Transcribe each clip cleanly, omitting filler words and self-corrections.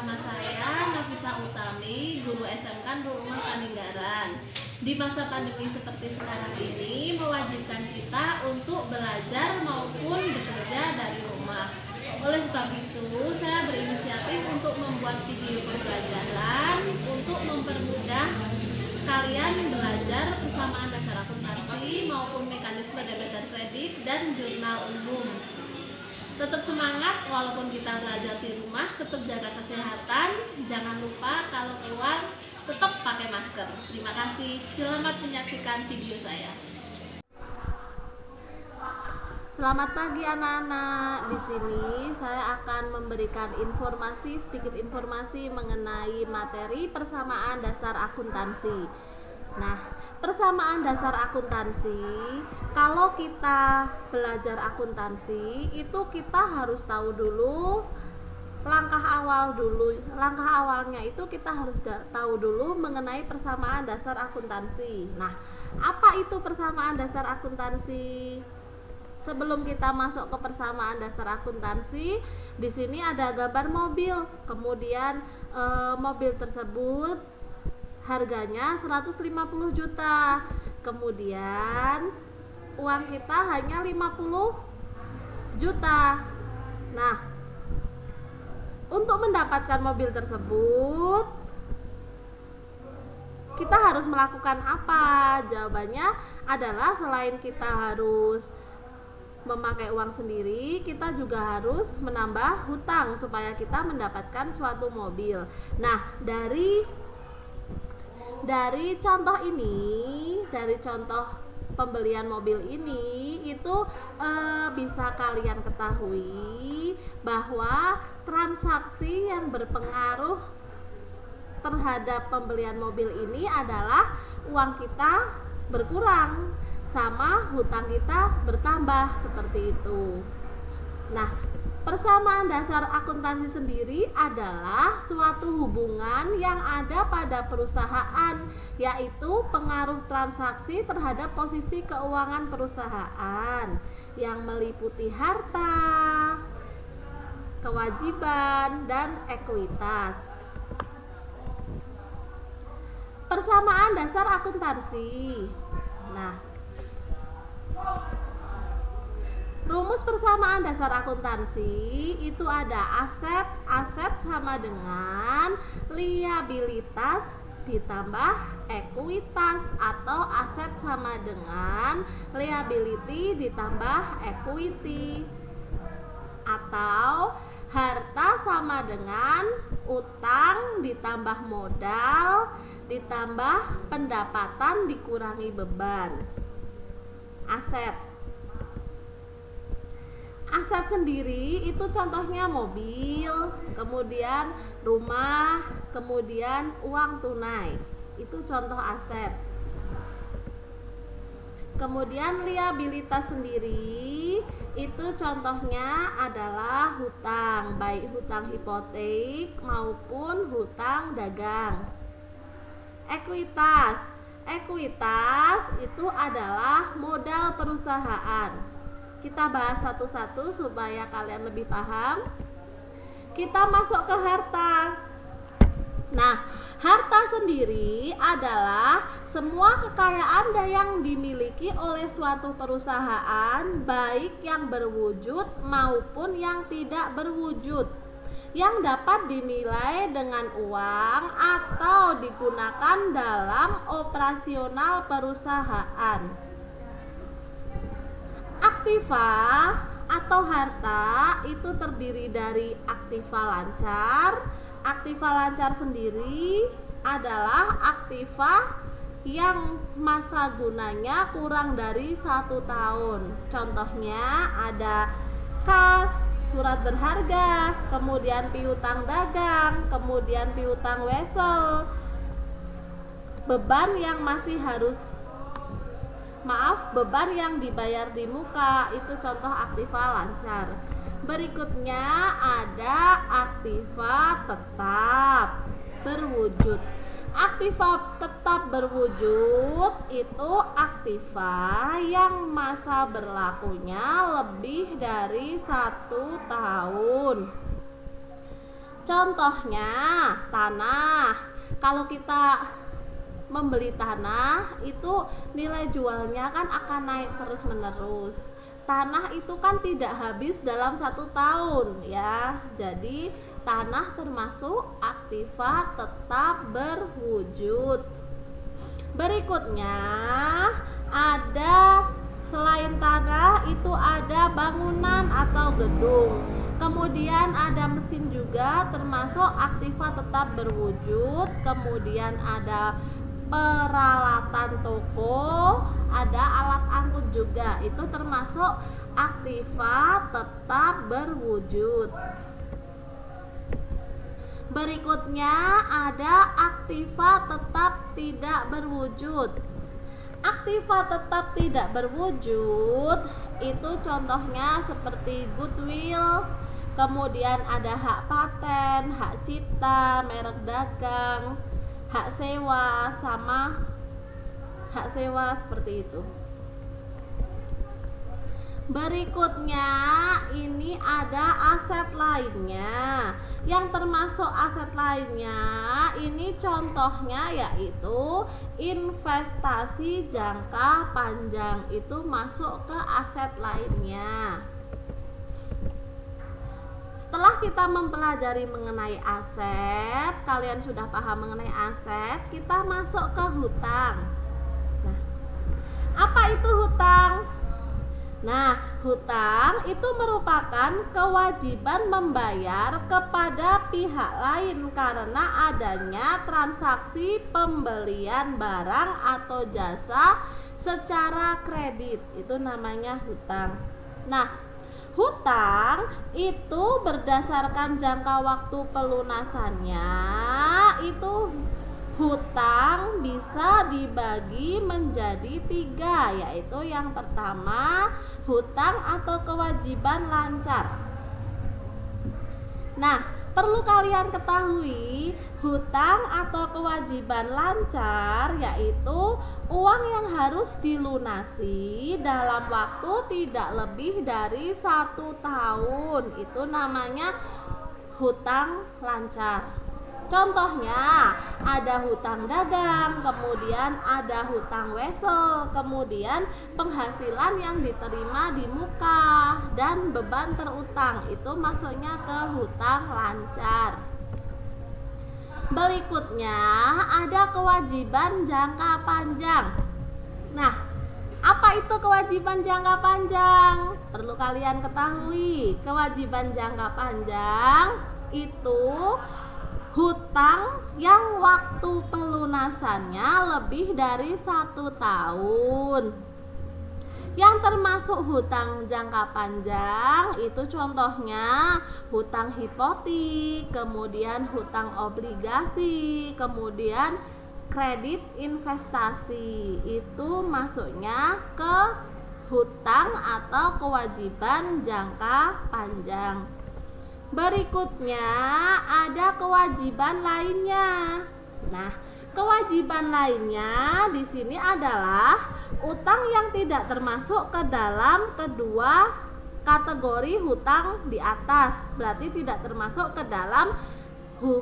Nama saya Nafisa Utami, guru SMK Nur Rumah Paninggaran. Di masa pandemi seperti sekarang ini mewajibkan kita untuk belajar maupun bekerja dari rumah. Oleh sebab itu, saya berinisiatif untuk membuat video pembelajaran untuk mempermudah kalian belajar persamaan dasar akuntansi maupun mekanisme debit dan kredit dan jurnal umum. Tetap semangat walaupun kita belajar di rumah, tetap jaga kesehatan, jangan lupa kalau keluar tetap pakai masker. Terima kasih. Selamat menyaksikan video saya. Selamat pagi anak-anak. Di sini saya akan memberikan sedikit informasi mengenai materi persamaan dasar akuntansi. Nah, persamaan dasar akuntansi, kalau kita belajar akuntansi itu kita harus tahu dulu langkah awalnya itu kita harus tahu dulu mengenai persamaan dasar akuntansi. Nah, apa itu persamaan dasar akuntansi? Sebelum kita masuk ke persamaan dasar akuntansi, di sini ada gambar mobil. Kemudian mobil tersebut harganya 150 juta. Kemudian uang kita hanya 50 juta. Nah, untuk mendapatkan mobil tersebut kita harus melakukan apa? Jawabannya adalah selain kita harus memakai uang sendiri, kita juga harus menambah hutang supaya kita mendapatkan suatu mobil. Nah, dari contoh pembelian mobil ini itu bisa kalian ketahui bahwa transaksi yang berpengaruh terhadap pembelian mobil ini adalah uang kita berkurang sama hutang kita bertambah, seperti itu. Nah, persamaan dasar akuntansi sendiri adalah suatu hubungan yang ada pada perusahaan, yaitu pengaruh transaksi terhadap posisi keuangan perusahaan yang meliputi harta, kewajiban, dan ekuitas. Persamaan dasar akuntansi. Nah, rumus persamaan dasar akuntansi itu ada aset sama dengan liabilitas ditambah ekuitas, atau aset sama dengan liability ditambah equity, atau harta sama dengan utang ditambah modal ditambah pendapatan dikurangi beban. Aset sendiri itu contohnya mobil, kemudian rumah, kemudian uang tunai. Itu contoh aset. Kemudian liabilitas sendiri itu contohnya adalah hutang, baik hutang hipotek maupun hutang dagang. Ekuitas itu adalah modal perusahaan. Kita bahas satu-satu supaya kalian lebih paham. Kita masuk ke harta. Nah, harta sendiri adalah semua kekayaan yang dimiliki oleh suatu perusahaan, baik yang berwujud maupun yang tidak berwujud, yang dapat dinilai dengan uang atau digunakan dalam operasional perusahaan. Aktiva atau harta itu terdiri dari aktiva lancar. Aktiva lancar sendiri adalah aktiva yang masa gunanya kurang dari 1 tahun. Contohnya ada kas, surat berharga, kemudian piutang dagang, kemudian piutang wesel. Beban yang dibayar di muka itu contoh aktiva lancar. Berikutnya ada aktiva tetap berwujud. Aktiva tetap berwujud itu aktiva yang masa berlakunya lebih dari 1 tahun. Contohnya tanah. Kalau kita membeli tanah itu nilai jualnya kan akan naik terus menerus. Tanah itu kan tidak habis dalam 1 tahun ya. Jadi tanah termasuk aktiva tetap berwujud. Berikutnya ada selain tanah itu ada bangunan atau gedung. Kemudian ada mesin juga termasuk aktiva tetap berwujud. Kemudian ada peralatan toko, ada alat angkut juga, itu termasuk aktiva tetap berwujud. Berikutnya ada aktiva tetap tidak berwujud. Aktiva tetap tidak berwujud itu contohnya seperti goodwill, kemudian ada hak paten, hak cipta, merek dagang, hak sewa, sama hak sewa seperti itu. Berikutnya ini ada aset lainnya. Yang termasuk aset lainnya ini contohnya yaitu investasi jangka panjang, itu masuk ke aset lainnya. Setelah kita mempelajari mengenai aset, kalian sudah paham mengenai aset, kita masuk ke hutang. Nah, apa itu hutang? Nah, hutang itu merupakan kewajiban membayar kepada pihak lain karena adanya transaksi pembelian barang atau jasa secara kredit. Itu namanya hutang. Nah, hutang itu berdasarkan jangka waktu pelunasannya, itu hutang bisa dibagi menjadi 3, yaitu yang pertama hutang atau kewajiban lancar. Nah, perlu kalian ketahui hutang atau kewajiban lancar yaitu uang yang harus dilunasi dalam waktu tidak lebih dari 1 tahun. Itu namanya hutang lancar. Contohnya ada hutang dagang, kemudian ada hutang wesel, kemudian penghasilan yang diterima di muka dan beban terutang, itu masuknya ke hutang lancar. Berikutnya ada kewajiban jangka panjang. Nah, apa itu kewajiban jangka panjang? Perlu kalian ketahui, kewajiban jangka panjang itu hutang yang waktu pelunasannya lebih dari 1 tahun. Yang termasuk hutang jangka panjang itu contohnya hutang hipotek, kemudian hutang obligasi, kemudian kredit investasi. Itu masuknya ke hutang atau kewajiban jangka panjang. Berikutnya ada kewajiban lainnya. Nah, kewajiban lainnya di sini adalah utang yang tidak termasuk ke dalam kedua kategori hutang di atas. Berarti tidak termasuk ke dalam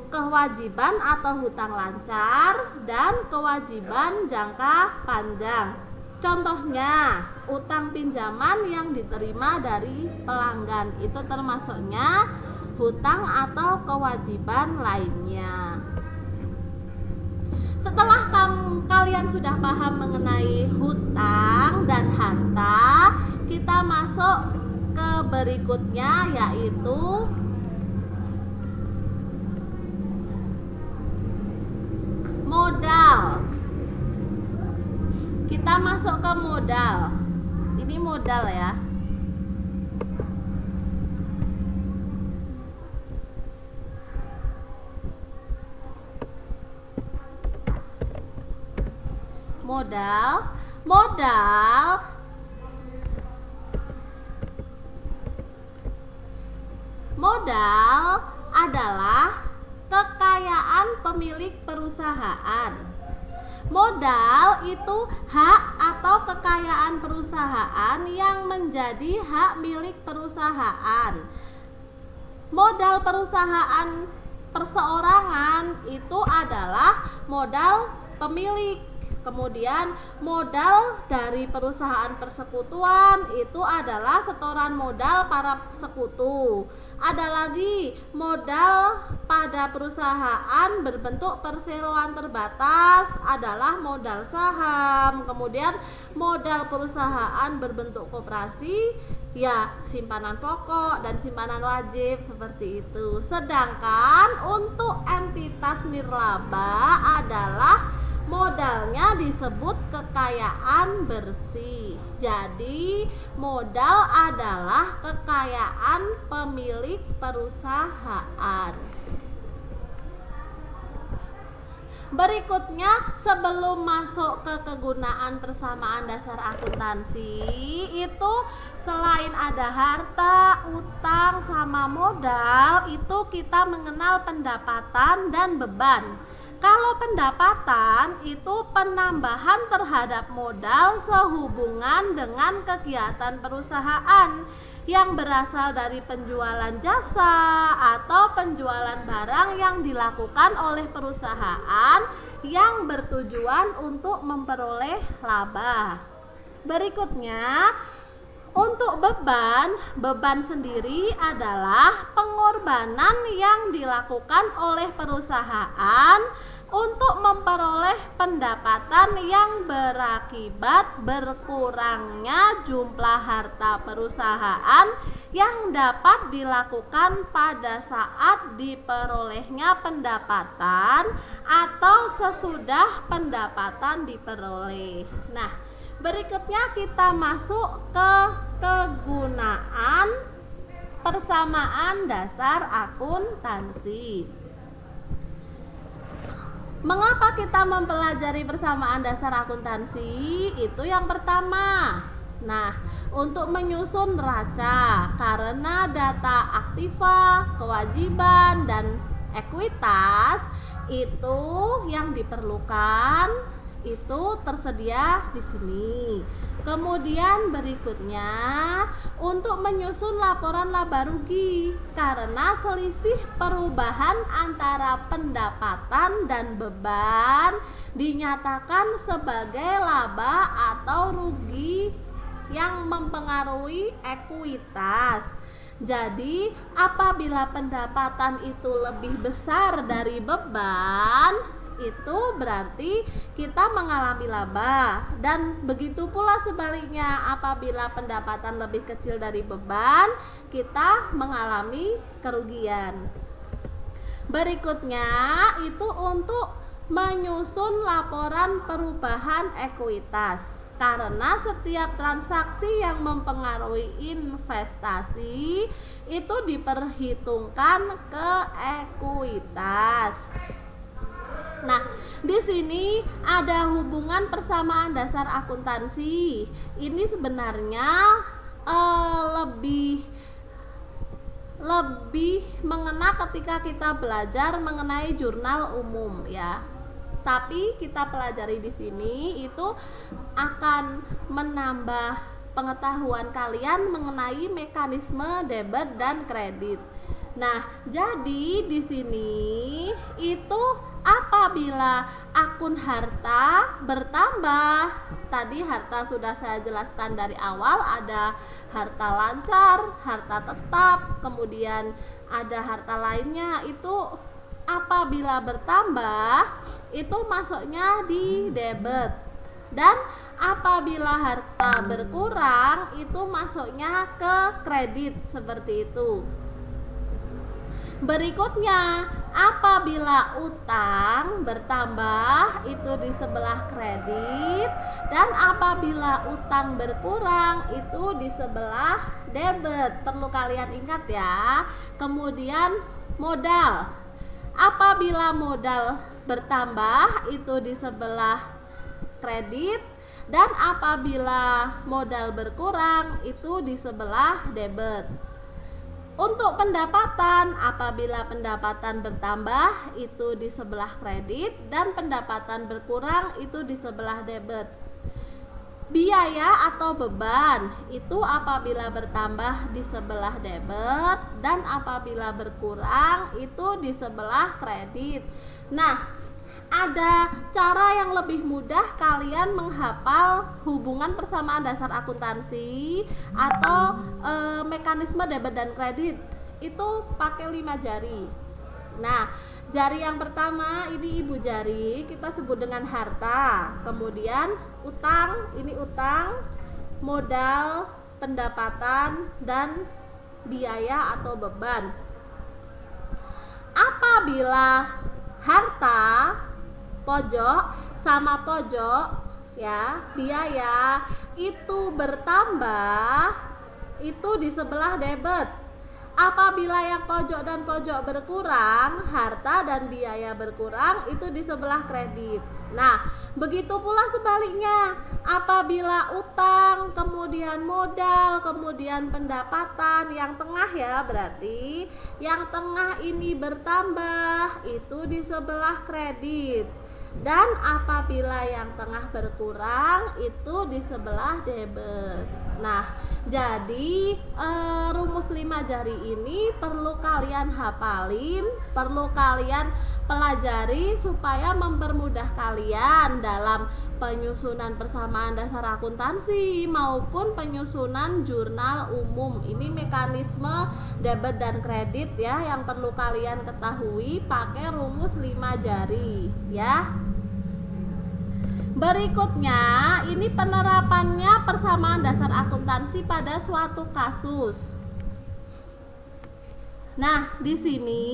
kewajiban atau hutang lancar dan kewajiban jangka panjang. Contohnya, utang pinjaman yang diterima dari pelanggan, itu termasuknya hutang atau kewajiban lainnya. Setelah kalian sudah paham mengenai hutang dan harta, kita masuk ke berikutnya yaitu modal. Kita masuk ke modal. Ini modal ya. Modal adalah kekayaan pemilik perusahaan. Modal itu hak atau kekayaan perusahaan yang menjadi hak milik perusahaan. Modal perusahaan perseorangan itu adalah modal pemilik. Kemudian modal dari perusahaan persekutuan itu adalah setoran modal para sekutu. Ada lagi modal pada perusahaan berbentuk perseroan terbatas adalah modal saham. Kemudian modal perusahaan berbentuk koperasi ya simpanan pokok dan simpanan wajib seperti itu. Sedangkan untuk entitas nirlaba adalah modalnya disebut kekayaan bersih. Jadi modal adalah kekayaan pemilik perusahaan. Berikutnya, sebelum masuk ke kegunaan persamaan dasar akuntansi, itu selain ada harta, utang, sama modal, itu kita mengenal pendapatan dan beban. Kalau pendapatan itu penambahan terhadap modal sehubungan dengan kegiatan perusahaan yang berasal dari penjualan jasa atau penjualan barang yang dilakukan oleh perusahaan yang bertujuan untuk memperoleh laba. Berikutnya, untuk beban sendiri adalah pengorbanan yang dilakukan oleh perusahaan untuk memperoleh pendapatan yang berakibat berkurangnya jumlah harta perusahaan yang dapat dilakukan pada saat diperolehnya pendapatan atau sesudah pendapatan diperoleh. Nah, berikutnya kita masuk ke kegunaan persamaan dasar akuntansi. Mengapa kita mempelajari persamaan dasar akuntansi? Itu yang pertama. Nah, untuk menyusun neraca, karena data aktiva, kewajiban, dan ekuitas itu yang diperlukan itu tersedia di sini. Kemudian berikutnya untuk menyusun laporan laba rugi, karena selisih perubahan antara pendapatan dan beban dinyatakan sebagai laba atau rugi yang mempengaruhi ekuitas. Jadi apabila pendapatan itu lebih besar dari beban, itu berarti kita mengalami laba, dan begitu pula sebaliknya, apabila pendapatan lebih kecil dari beban, kita mengalami kerugian. Berikutnya itu untuk menyusun laporan perubahan ekuitas, karena setiap transaksi yang mempengaruhi investasi itu diperhitungkan ke ekuitas. Nah, di sini ada hubungan persamaan dasar akuntansi. Ini sebenarnya lebih mengena ketika kita belajar mengenai jurnal umum ya. Tapi kita pelajari di sini itu akan menambah pengetahuan kalian mengenai mekanisme debit dan kredit. Nah, jadi di sini itu apabila akun harta bertambah, tadi harta sudah saya jelaskan dari awal, ada harta lancar, harta tetap, kemudian ada harta lainnya. Itu apabila bertambah itu masuknya di debit, dan apabila harta berkurang itu masuknya ke kredit, seperti itu. Berikutnya, apabila utang bertambah itu di sebelah kredit, dan apabila utang berkurang itu di sebelah debit. Perlu kalian ingat ya. Kemudian modal, apabila modal bertambah itu di sebelah kredit, dan apabila modal berkurang itu di sebelah debit. Untuk pendapatan, apabila pendapatan bertambah itu di sebelah kredit, dan pendapatan berkurang itu di sebelah debit. Biaya atau beban itu apabila bertambah di sebelah debit dan apabila berkurang itu di sebelah kredit. Nah, ada cara yang lebih mudah kalian menghafal hubungan persamaan dasar akuntansi atau mekanisme debit dan kredit itu pakai 5 jari. Nah, jari yang pertama ini ibu jari, kita sebut dengan harta. Kemudian utang, ini utang, modal, pendapatan, dan biaya atau beban. Apabila harta pojok sama pojok ya, biaya itu bertambah itu di sebelah debit. Apabila yang pojok dan pojok berkurang, harta dan biaya berkurang, itu di sebelah kredit. Nah, begitu pula sebaliknya. Apabila utang, kemudian modal, kemudian pendapatan, yang tengah ya, berarti yang tengah ini bertambah, itu di sebelah kredit. Dan apabila yang tengah berkurang, itu di sebelah debit. Nah, jadi rumus 5 jari ini perlu kalian hafalin, perlu kalian pelajari supaya mempermudah kalian dalam penyusunan persamaan dasar akuntansi maupun penyusunan jurnal umum. Ini mekanisme debit dan kredit ya, yang perlu kalian ketahui pakai rumus 5 jari ya. Berikutnya, ini penerapannya persamaan dasar akuntansi pada suatu kasus. Nah, di sini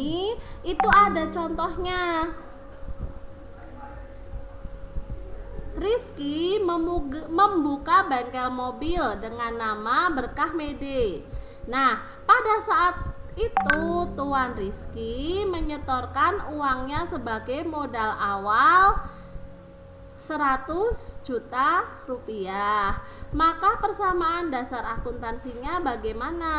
itu ada contohnya. Rizky membuka bengkel mobil dengan nama Berkah Mede. Nah, pada saat itu Tuan Rizky menyetorkan uangnya sebagai modal awal 100 juta rupiah. Maka persamaan dasar akuntansinya bagaimana?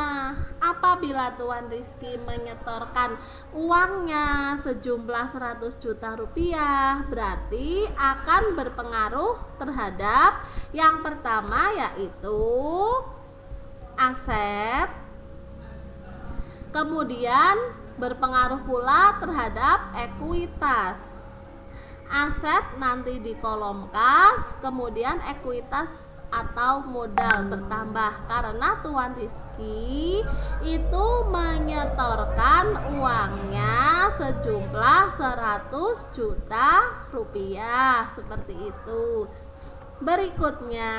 Apabila Tuan Rizky menyetorkan uangnya sejumlah 100 juta rupiah, berarti akan berpengaruh terhadap yang pertama yaitu aset, kemudian berpengaruh pula terhadap ekuitas. Aset nanti di kolom kas, kemudian ekuitas atau modal bertambah karena Tuan Rizky itu menyetorkan uangnya sejumlah 100 juta rupiah, seperti itu. Berikutnya,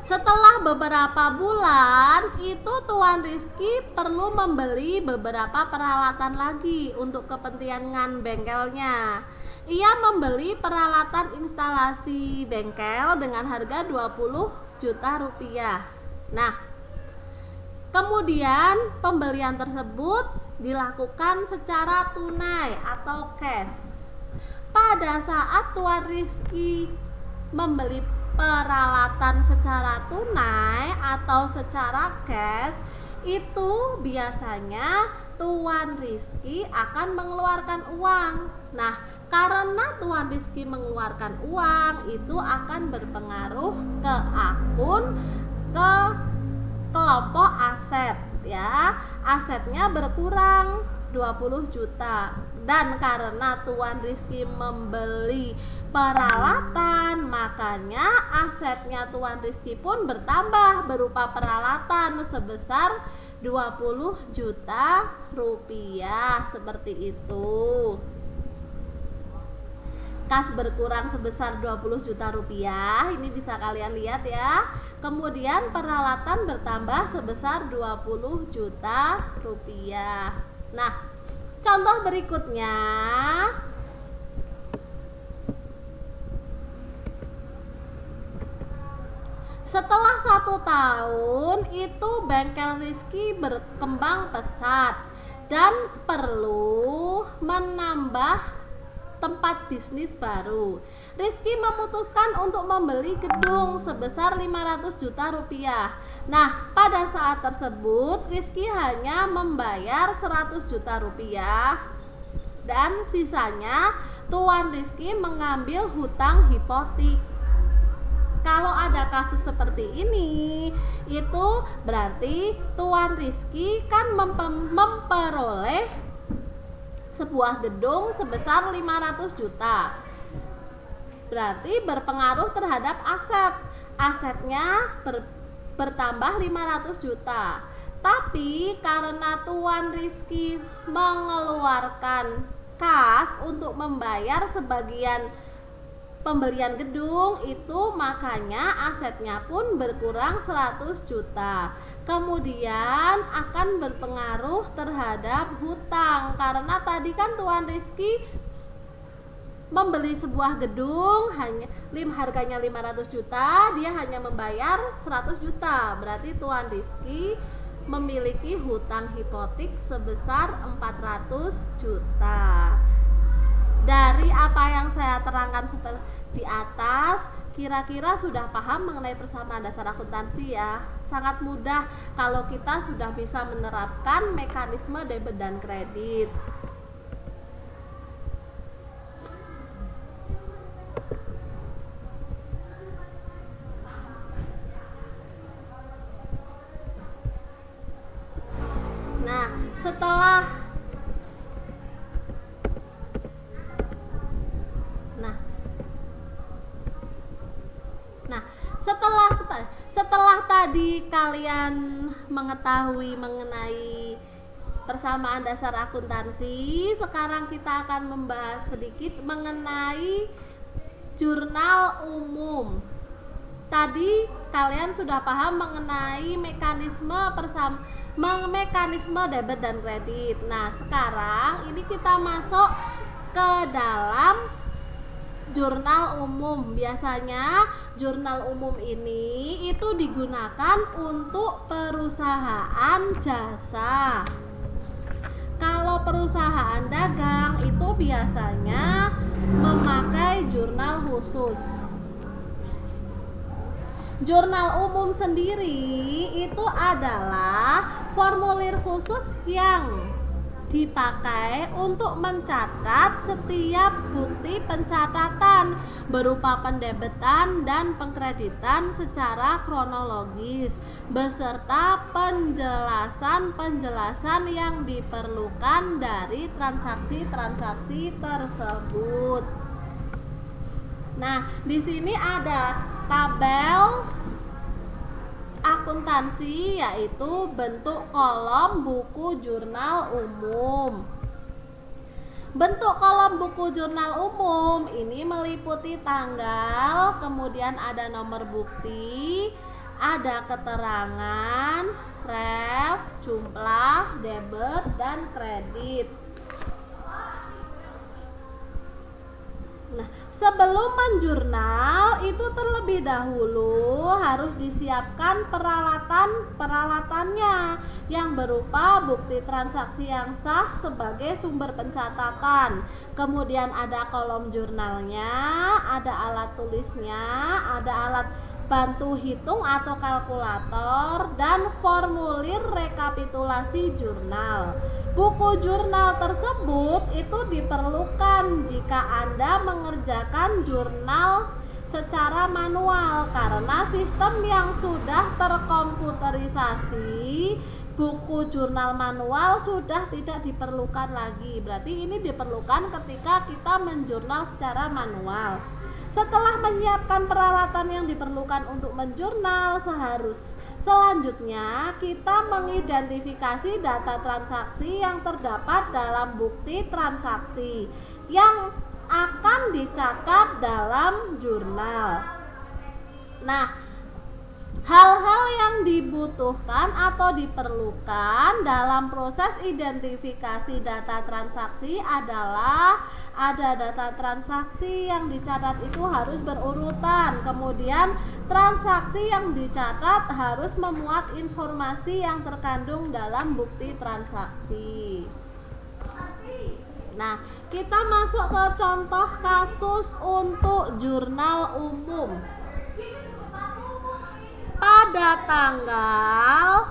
setelah beberapa bulan itu Tuan Rizky perlu membeli beberapa peralatan lagi untuk kepentingan bengkelnya. Ia membeli peralatan instalasi bengkel dengan harga 20 juta rupiah. Nah, kemudian pembelian tersebut dilakukan secara tunai atau cash. Pada saat Tuan Rizky membeli peralatan secara tunai atau secara cash, itu biasanya Tuan Rizky akan mengeluarkan uang. Nah, karena Tuan Rizky mengeluarkan uang, itu akan berpengaruh ke akun, ke kelompok aset ya. Asetnya berkurang 20 juta. Dan karena Tuan Rizky membeli peralatan, makanya asetnya Tuan Rizky pun bertambah berupa peralatan sebesar 20 juta rupiah, seperti itu. Kas berkurang sebesar 20 juta rupiah, ini bisa kalian lihat ya. Kemudian peralatan bertambah sebesar 20 juta rupiah. Nah, contoh berikutnya, setelah 1 tahun itu bengkel Rizky berkembang pesat dan perlu menambah tempat bisnis baru. Rizky memutuskan untuk membeli gedung sebesar 500 juta rupiah. Nah, pada saat tersebut Rizky hanya membayar 100 juta rupiah dan sisanya Tuan Rizky mengambil hutang hipotek. Kalau ada kasus seperti ini, itu berarti Tuan Rizky kan memperoleh sebuah gedung sebesar 500 juta. Berarti berpengaruh terhadap asetnya bertambah 500 juta. Tapi karena Tuan Rizky mengeluarkan kas untuk membayar sebagian pembelian gedung itu, makanya asetnya pun berkurang 100 juta. Kemudian akan berpengaruh terhadap hutang karena tadi kan Tuan Rizky membeli sebuah gedung harganya 500 juta, dia hanya membayar 100 juta. Berarti Tuan Rizky memiliki hutang hipotek sebesar 400 juta. Dari apa yang saya terangkan di atas, kira-kira sudah paham mengenai persamaan dasar akuntansi ya. Sangat mudah kalau kita sudah bisa menerapkan mekanisme debit dan kredit. Nah, setelah tadi kalian mengetahui mengenai persamaan dasar akuntansi, sekarang kita akan membahas sedikit mengenai jurnal umum. Tadi kalian sudah paham mengenai mekanisme debit dan kredit. Nah, sekarang ini kita masuk ke dalam jurnal umum. Biasanya jurnal umum ini itu digunakan untuk perusahaan jasa. Kalau perusahaan dagang itu biasanya memakai jurnal khusus. Jurnal umum sendiri itu adalah formulir khusus yang dipakai untuk mencatat setiap bukti pencatatan berupa pendebitan dan pengkreditan secara kronologis beserta penjelasan-penjelasan yang diperlukan dari transaksi-transaksi tersebut. Nah, di sini ada tabel akuntansi, yaitu bentuk kolom buku jurnal umum. Bentuk kolom buku jurnal umum ini meliputi tanggal, kemudian ada nomor bukti, ada keterangan, ref, jumlah, debit, dan kredit. Nah, sebelum menjurnal itu terlebih dahulu harus disiapkan peralatannya yang berupa bukti transaksi yang sah sebagai sumber pencatatan. Kemudian ada kolom jurnalnya, ada alat tulisnya, ada alat bantu hitung atau kalkulator, dan formulir rekapitulasi jurnal. Buku jurnal tersebut itu diperlukan jika Anda mengerjakan jurnal secara manual karena sistem yang sudah terkomputerisasi. Buku jurnal manual sudah tidak diperlukan lagi. Berarti ini diperlukan ketika kita menjurnal secara manual. Setelah menyiapkan peralatan yang diperlukan untuk menjurnal, selanjutnya kita mengidentifikasi data transaksi yang terdapat dalam bukti transaksi yang akan dicatat dalam jurnal. Nah, hal-hal yang dibutuhkan atau diperlukan dalam proses identifikasi data transaksi adalah ada data transaksi yang dicatat itu harus berurutan. Kemudian transaksi yang dicatat harus memuat informasi yang terkandung dalam bukti transaksi. Nah, kita masuk ke contoh kasus untuk jurnal umum. Pada tanggal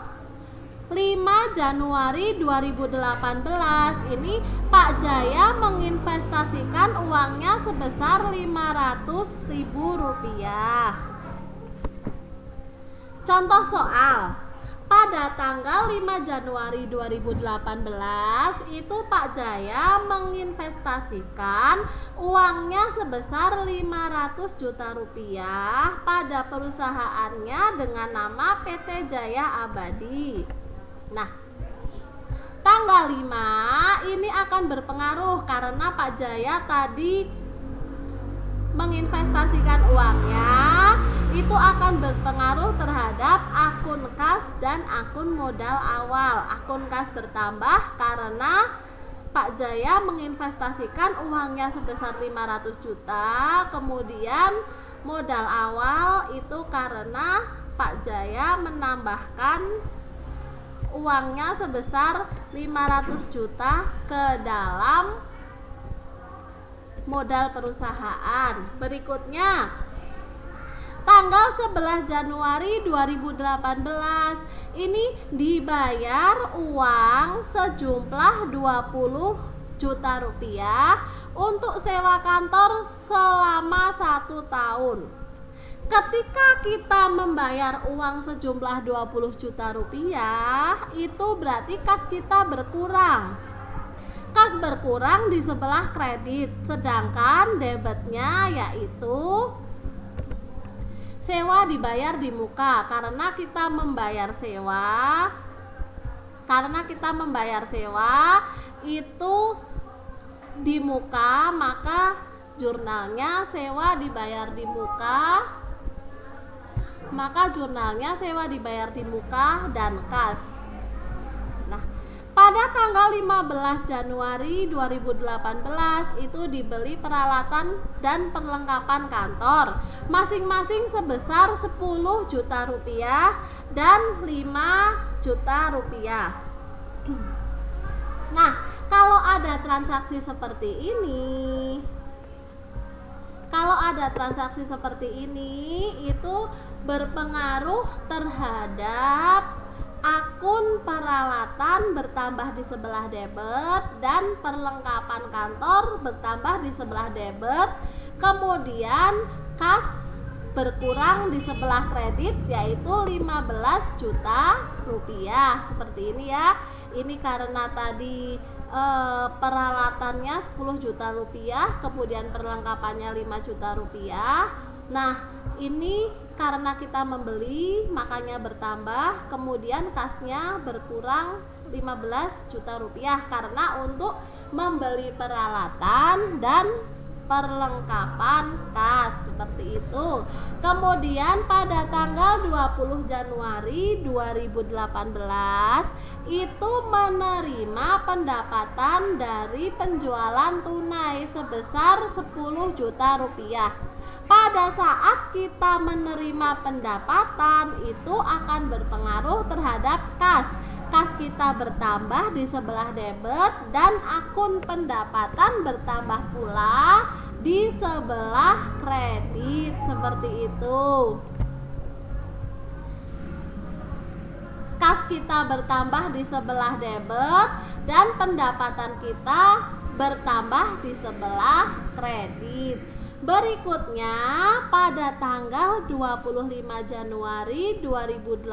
5 Januari 2018 ini Pak Jaya menginvestasikan uangnya sebesar Rp500.000. Contoh soal, pada tanggal 5 Januari 2018 itu Pak Jaya menginvestasikan uangnya sebesar Rp500 juta pada perusahaannya dengan nama PT Jaya Abadi. Nah, tanggal 5 ini akan berpengaruh karena Pak Jaya tadi menginvestasikan uangnya, itu akan berpengaruh terhadap akun kas dan akun modal awal. Akun kas bertambah karena Pak Jaya menginvestasikan uangnya sebesar 500 juta, kemudian modal awal itu karena Pak Jaya menambahkan uangnya sebesar 500 juta ke dalam modal perusahaan. Berikutnya, tanggal 11 Januari 2018 ini dibayar uang sejumlah 20 juta rupiah untuk sewa kantor selama 1 tahun. Ketika kita membayar uang sejumlah 20 juta rupiah, itu berarti kas kita berkurang. Kas berkurang di sebelah kredit, sedangkan debitnya yaitu sewa dibayar di muka. Karena kita membayar sewa itu di muka, maka jurnalnya sewa dibayar di muka, dan kas. Pada tanggal 15 Januari 2018 itu dibeli peralatan dan perlengkapan kantor masing-masing sebesar 10 juta rupiah dan 5 juta rupiah. Nah, kalau ada transaksi seperti ini, itu berpengaruh terhadap akun peralatan bertambah di sebelah debit dan perlengkapan kantor bertambah di sebelah debit, kemudian kas berkurang di sebelah kredit yaitu 15 juta rupiah. Seperti ini ya. Ini karena tadi peralatannya 10 juta rupiah, kemudian perlengkapannya 5 juta rupiah. Nah, ini karena kita membeli makanya bertambah, kemudian kasnya berkurang 15 juta rupiah karena untuk membeli peralatan dan perlengkapan kas, seperti itu. Kemudian pada tanggal 20 Januari 2018 itu menerima pendapatan dari penjualan tunai sebesar 10 juta rupiah. Pada saat kita menerima pendapatan itu akan berpengaruh terhadap kas. Kas kita bertambah di sebelah debit dan akun pendapatan bertambah pula di sebelah kredit, seperti itu. Kas kita bertambah di sebelah debit dan pendapatan kita bertambah di sebelah kredit. Berikutnya, pada tanggal 25 Januari 2018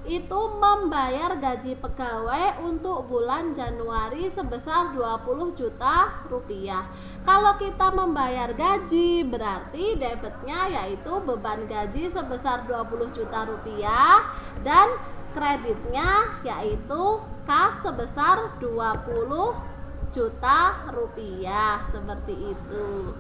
itu membayar gaji pegawai untuk bulan Januari sebesar 20 juta rupiah. Kalau kita membayar gaji berarti debitnya yaitu beban gaji sebesar 20 juta rupiah dan kreditnya yaitu kas sebesar 20 juta rupiah, seperti itu.